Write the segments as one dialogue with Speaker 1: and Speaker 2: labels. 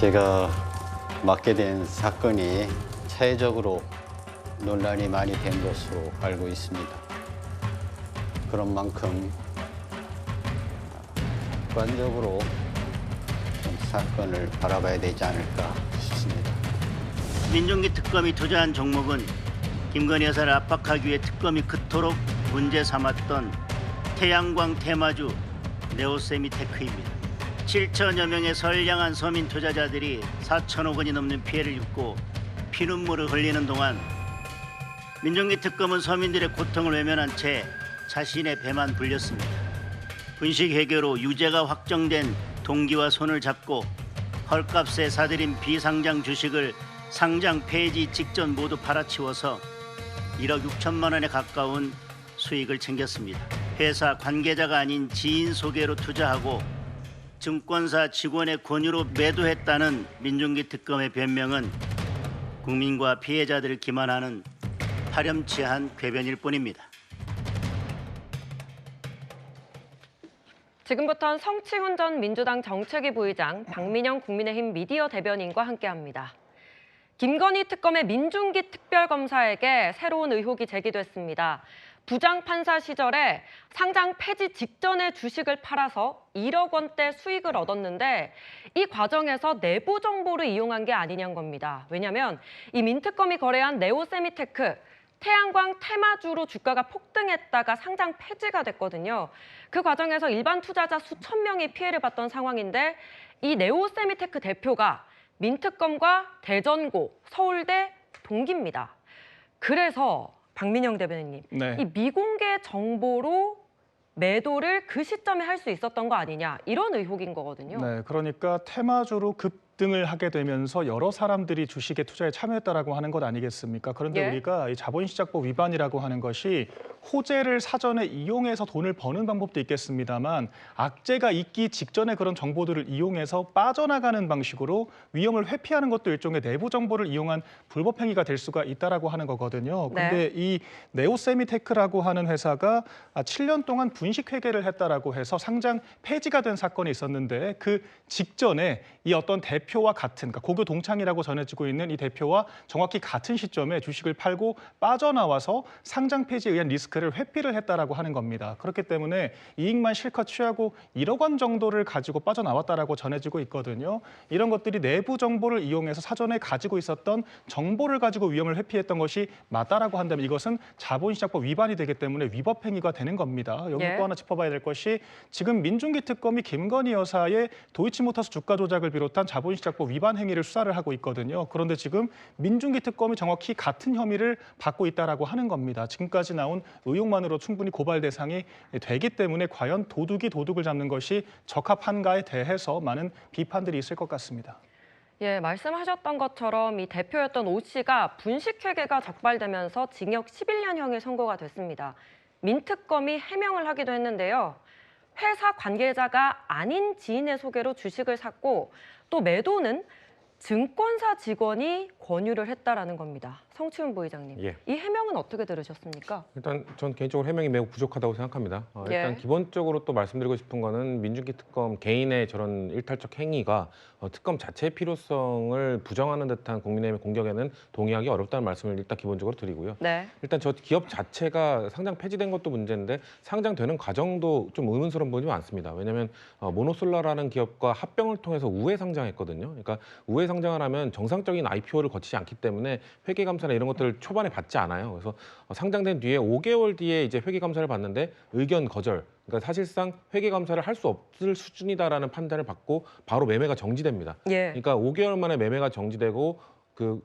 Speaker 1: 제가 맡게 된 사건이 사회적으로 논란이 많이 된 것으로 알고 있습니다. 그런 만큼 객관적으로 좀 사건을 바라봐야 되지 않을까 싶습니다.
Speaker 2: 민중기 특검이 투자한 종목은 김건희 여사를 압박하기 위해 특검이 그토록 문제 삼았던 태양광 테마주 네오세미테크입니다. 7천여 명의 선량한 서민 투자자들이 4천억 원이 넘는 피해를 입고 피눈물을 흘리는 동안 민중기 특검은 서민들의 고통을 외면한 채 자신의 배만 불렸습니다. 분식회계로 유죄가 확정된 동기와 손을 잡고 헐값에 사들인 비상장 주식을 상장 폐지 직전 모두 팔아치워서 1억 6천만 원에 가까운 수익을 챙겼습니다. 회사 관계자가 아닌 지인 소개로 투자하고 증권사 직원의 권유로 매도했다는 민중기 특검의 변명은 국민과 피해자들을 기만하는 파렴치한 궤변일 뿐입니다.
Speaker 3: 지금부터는 성치훈 전 민주당 정책위 부의장, 박민영 국민의힘 미디어 대변인과 함께합니다. 김건희 특검의 민중기 특별검사에게 새로운 의혹이 제기됐습니다. 부장판사 시절에 상장 폐지 직전에 주식을 팔아서 1억 원대 수익을 얻었는데 이 과정에서 내부 정보를 이용한 게 아니냐는 겁니다. 왜냐하면 이 민특검이 거래한 네오세미테크, 태양광 테마주로 주가가 폭등했다가 상장 폐지가 됐거든요. 그 과정에서 일반 투자자 수천 명이 피해를 봤던 상황인데 이 네오세미테크 대표가 민특검과 대전고, 서울대 동기입니다. 그래서 박민영 대변인님,
Speaker 4: 네.
Speaker 3: 이 미공개 정보로 매도를 그 시점에 할 수 있었던 거 아니냐 이런 의혹인 거거든요.
Speaker 4: 네, 그러니까 테마주로 급등을 하게 되면서 여러 사람들이 주식에 투자에 참여했다라고 하는 것 아니겠습니까? 그런데
Speaker 3: 예.
Speaker 4: 우리가 이 자본시장법 위반이라고 하는 것이 호재를 사전에 이용해서 돈을 버는 방법도 있겠습니다만 악재가 있기 직전에 그런 정보들을 이용해서 빠져나가는 방식으로 위험을 회피하는 것도 일종의 내부 정보를 이용한 불법 행위가 될 수가 있다라고 하는 거거든요. 그런데 이 네오세미테크라고 하는 회사가 7년 동안 분식 회계를 했다라고 해서 상장 폐지가 된 사건이 있었는데 그 직전에 이 어떤 대표와 같은, 그러니까 고교 동창이라고 전해지고 있는 이 대표와 정확히 같은 시점에 주식을 팔고 빠져나와서 상장 폐지에 의한 리스크를 회피를 했다라고 하는 겁니다. 그렇기 때문에 이익만 실컷 취하고 1억 원 정도를 가지고 빠져나왔다라고 전해지고 있거든요. 이런 것들이 내부 정보를 이용해서 사전에 가지고 있었던 정보를 가지고 위험을 회피했던 것이 맞다라고 한다면 이것은 자본시장법 위반이 되기 때문에 위법 행위가 되는 겁니다. 여기 또 하나 짚어봐야 될 것이 지금 민중기 특검이 김건희 여사의 도이치모터스 주가 조작을 비롯한 자본시장법 위반 행위를 수사를 하고 있거든요. 그런데 지금 민중기 특검이 정확히 같은 혐의를 받고 있다라고 하는 겁니다. 지금까지 나온 의혹만으로 충분히 고발 대상이 되기 때문에 과연 도둑이 도둑을 잡는 것이 적합한가에 대해서 많은 비판들이 있을 것 같습니다.
Speaker 3: 예, 말씀하셨던 것처럼 이 대표였던 오 씨가 분식회계가 적발되면서 징역 11년형이 선고가 됐습니다. 민특검이 해명을 하기도 했는데요. 회사 관계자가 아닌 지인의 소개로 주식을 샀고 또 매도는 증권사 직원이 권유를 했다라는 겁니다. 성치훈 부의장님,
Speaker 5: 예.
Speaker 3: 이 해명은 어떻게 들으셨습니까?
Speaker 5: 일단 전 개인적으로 해명이 매우 부족하다고 생각합니다. 일단 기본적으로 또 말씀드리고 싶은 거는 민중기 특검 개인의 저런 일탈적 행위가 특검 자체의 필요성을 부정하는 듯한 국민의힘의 공격에는 동의하기 어렵다는 말씀을 일단 기본적으로 드리고요.
Speaker 3: 네.
Speaker 5: 일단 저 기업 자체가 상장 폐지된 것도 문제인데 상장되는 과정도 좀 의문스러운 부분이 많습니다. 왜냐하면 모노솔라라는 기업과 합병을 통해서 우회 상장했거든요. 그러니까 우회 상장을 하면 정상적인 IPO를 거치지 않기 때문에 회계감사나 이런 것들을 초반에 받지 않아요. 그래서 상장된 뒤에 5개월 뒤에 이제 회계감사를 받는데 의견 거절. 그러니까 사실상 회계감사를 할 수 없을 수준이다라는 판단을 받고 바로 매매가 정지됩니다. 그러니까 5개월 만에 매매가 정지되고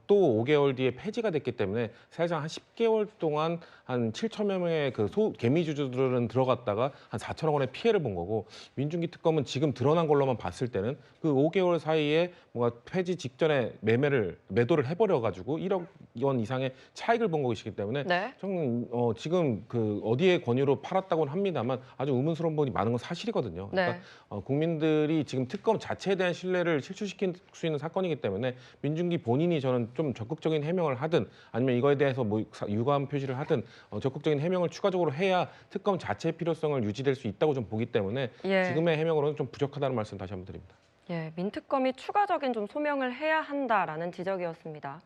Speaker 5: 또 5개월 뒤에 폐지가 됐기 때문에 사실상 한 10개월 동안 한 7천여 명의 개미주주들은 들어갔다가 한 4천억 원의 피해를 본 거고 민중기 특검은 지금 드러난 걸로만 봤을 때는 그 5개월 사이에 뭔가 폐지 직전에 매도를 해버려가지고 1억 원 이상의 차익을 본 것이기 때문에 저는 지금 어디에 권유로 팔았다고는 합니다만 아주 의문스러운 부분이 많은 건 사실이거든요. 그러니까 국민들이 지금 특검 자체에 대한 신뢰를 실추시킬 수 있는 사건이기 때문에 민중기 본인이 저는 좀 적극적인 해명을 하든 아니면 이거에 대해서 뭐 유감 표시를 하든 적극적인 해명을 추가적으로 해야 특검 자체의 필요성을 유지될 수 있다고 좀 보기 때문에 지금의 해명으로는 좀 부족하다는 말씀 다시 한번 드립니다.
Speaker 3: 예, 민특검이 추가적인 좀 소명을 해야 한다라는 지적이었습니다.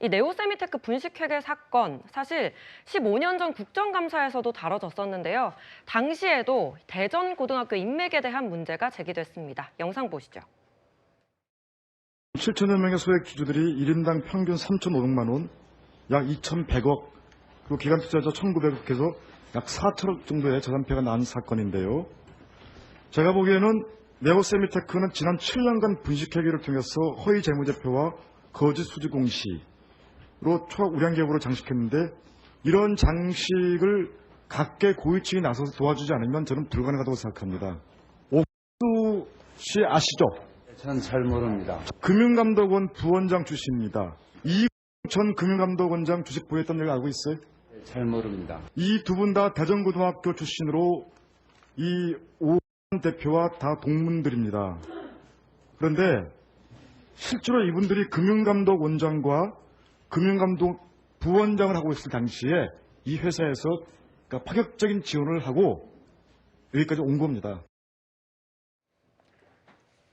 Speaker 3: 이 네오세미테크 분식회계 사건, 사실 15년 전 국정감사에서도 다뤄졌었는데요. 당시에도 대전고등학교 인맥에 대한 문제가 제기됐습니다. 영상 보시죠.
Speaker 6: 7천여 명의 소액 주주들이 1인당 평균 3,500만 원, 약 2,100억, 그리고 기간 투자자 1,900억에서 약 4천억 정도의 자산폐가 난 사건인데요. 제가 보기에는 네오세미테크는 지난 7년간 분식회계를 통해서 허위 재무제표와 거짓 수지 공시로 초과 우량기업으로 장식했는데 이런 장식을 각계 고위층이 나서서 도와주지 않으면 저는 불가능하다고 생각합니다. 옥수 씨 아시죠?
Speaker 1: 저는 잘 모릅니다.
Speaker 6: 금융감독원 부원장 출신입니다. 전 금융감독원장 주식 보유했던 일 알고 있어요?
Speaker 1: 잘 모릅니다.
Speaker 6: 이 두 분 다 대전고등학교 출신으로 이 오 대표와 다 동문들입니다. 그런데 실제로 이분들이 금융감독원장과 금융감독 부원장을 하고 있을 당시에 이 회사에서 그러니까 파격적인 지원을 하고 여기까지 온 겁니다.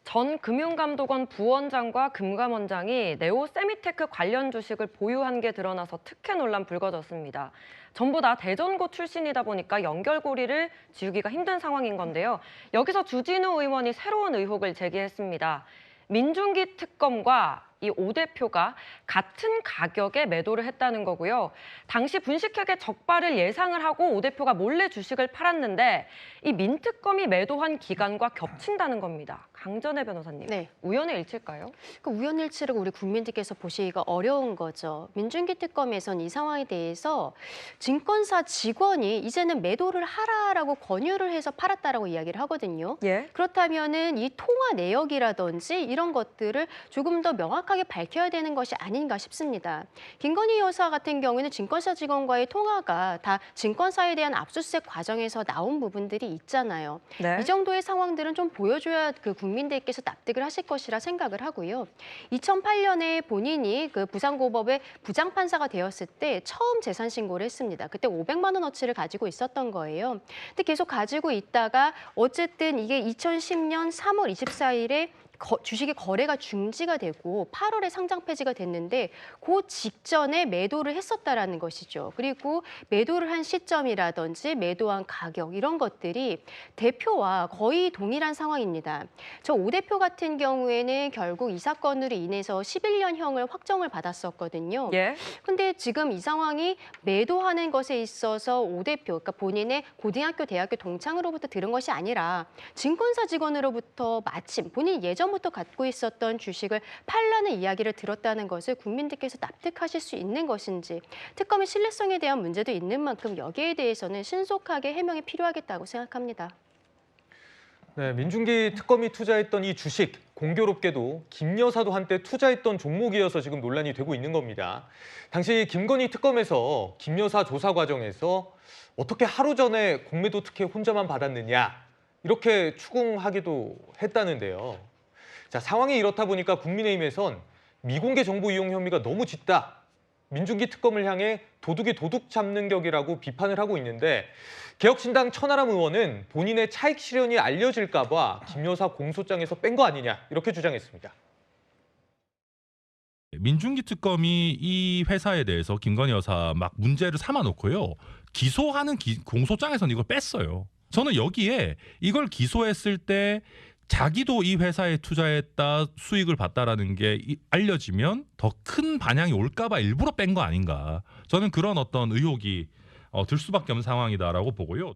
Speaker 3: 전 금융감독원 부원장과 금감원장이 네오세미테크 관련 주식을 보유한 게 드러나서 특혜 논란 불거졌습니다. 전부 다 대전고 출신이다 보니까 연결고리를 지우기가 힘든 상황인 건데요. 여기서 주진우 의원이 새로운 의혹을 제기했습니다. 민중기 특검과 이 오 대표가 같은 가격에 매도를 했다는 거고요. 당시 분식회계 적발을 예상을 하고 오 대표가 몰래 주식을 팔았는데 이 민특검이 매도한 기간과 겹친다는 겁니다. 강전혜 변호사님,
Speaker 7: 네.
Speaker 3: 우연의 일치일까요?
Speaker 7: 그 우연일치를 우리 국민들께서 보시기가 어려운 거죠. 민중기 특검에선 이 상황에 대해서 증권사 직원이 이제는 매도를 하라라고 권유를 해서 팔았다라고 이야기를 하거든요.
Speaker 3: 예.
Speaker 7: 그렇다면은 이 통화 내역이라든지 이런 것들을 조금 더 명확하게 밝혀야 되는 것이 아닌가 싶습니다. 김건희 여사 같은 경우에는 증권사 직원과의 통화가 다 증권사에 대한 압수수색 과정에서 나온 부분들이 있잖아요.
Speaker 3: 네.
Speaker 7: 이 정도의 상황들은 좀 보여줘야 그 국민들께서 납득을 하실 것이라 생각을 하고요. 2008년에 본인이 그 부산고법의 부장판사가 되었을 때 처음 재산 신고를 했습니다. 그때 500만 원어치를 가지고 있었던 거예요. 근데 계속 가지고 있다가 어쨌든 이게 2010년 3월 24일에 주식의 거래가 중지가 되고 8월에 상장 폐지가 됐는데 그 직전에 매도를 했었다라는 것이죠. 그리고 매도를 한 시점이라든지 매도한 가격 이런 것들이 대표와 거의 동일한 상황입니다. 저 오 대표 같은 경우에는 결국 이 사건으로 인해서 11년형을 확정을 받았었거든요.
Speaker 3: 예.
Speaker 7: 근데 지금 이 상황이 매도하는 것에 있어서 오 대표, 그러니까 본인의 고등학교, 대학교 동창으로부터 들은 것이 아니라 증권사 직원으로부터 마침 본인 예전부터 갖고 있었던 주식을 팔라는 이야기를 들었다는 것을 국민들께서 납득하실 수 있는 것인지 특검의 신뢰성에 대한 문제도 있는 만큼 여기에 대해서는 신속하게 해명이 필요하겠다고 생각합니다.
Speaker 8: 네, 민중기 특검이 투자했던 이 주식, 공교롭게도 김 여사도 한때 투자했던 종목이어서 지금 논란이 되고 있는 겁니다. 당시 김건희 특검에서 김 여사 조사 과정에서 어떻게 하루 전에 공매도 특혜 혼자만 받았느냐 이렇게 추궁하기도 했다는데요. 자, 상황이 이렇다 보니까 국민의힘에선 미공개 정보 이용 혐의가 너무 짙다. 민중기 특검을 향해 도둑이 도둑 잡는 격이라고 비판을 하고 있는데 개혁신당 천하람 의원은 본인의 차익 실현이 알려질까 봐 김 여사 공소장에서 뺀 거 아니냐 이렇게 주장했습니다.
Speaker 9: 민중기 특검이 이 회사에 대해서 김건희 여사 막 문제를 삼아놓고요. 기소하는 공소장에서는 이걸 뺐어요. 저는 여기에 이걸 기소했을 때 자기도 이 회사에 투자했다, 수익을 봤다라는 게 알려지면 더 큰 반향이 올까 봐 일부러 뺀 거 아닌가. 저는 그런 어떤 의혹이 들 수밖에 없는 상황이다라고 보고요.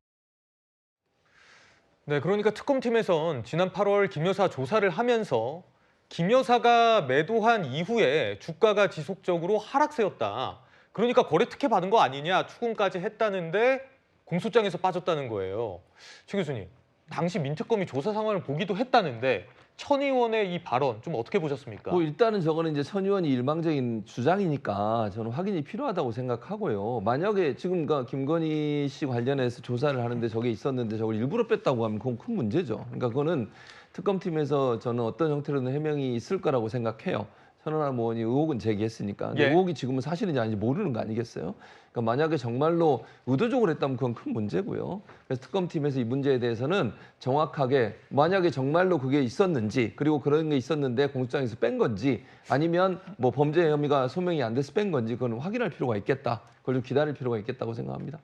Speaker 8: 네, 그러니까 특검팀에선 지난 8월 김 여사 조사를 하면서 김 여사가 매도한 이후에 주가가 지속적으로 하락세였다. 그러니까 거래 특혜 받은 거 아니냐 추궁까지 했다는데 공소장에서 빠졌다는 거예요. 최 교수님, 당시 민특검이 조사 상황을 보기도 했다는데 천 의원의 이 발언 좀 어떻게 보셨습니까?
Speaker 10: 뭐 일단은 저거는 이제 천 의원이 일방적인 주장이니까 저는 확인이 필요하다고 생각하고요. 만약에 지금 김건희 씨 관련해서 조사를 하는데 저게 있었는데 저걸 일부러 뺐다고 하면 그건 큰 문제죠. 그러니까 그거는 특검팀에서 저는 어떤 형태로든 해명이 있을 거라고 생각해요. 천하람 의원이 의혹은 제기했으니까. 근데
Speaker 8: 예.
Speaker 10: 의혹이 지금은 사실인지 아닌지 모르는 거 아니겠어요? 그러니까 만약에 정말로 의도적으로 했다면 그건 큰 문제고요. 그래서 특검팀에서 이 문제에 대해서는 정확하게 만약에 정말로 그게 있었는지 그리고 그런 게 있었는데 공소장에서 뺀 건지 아니면 뭐 범죄 혐의가 소명이 안 돼서 뺀 건지 그건 확인할 필요가 있겠다. 그걸 좀 기다릴 필요가 있겠다고 생각합니다.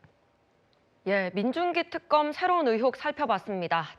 Speaker 3: 예, 민중기 특검 새로운 의혹 살펴봤습니다.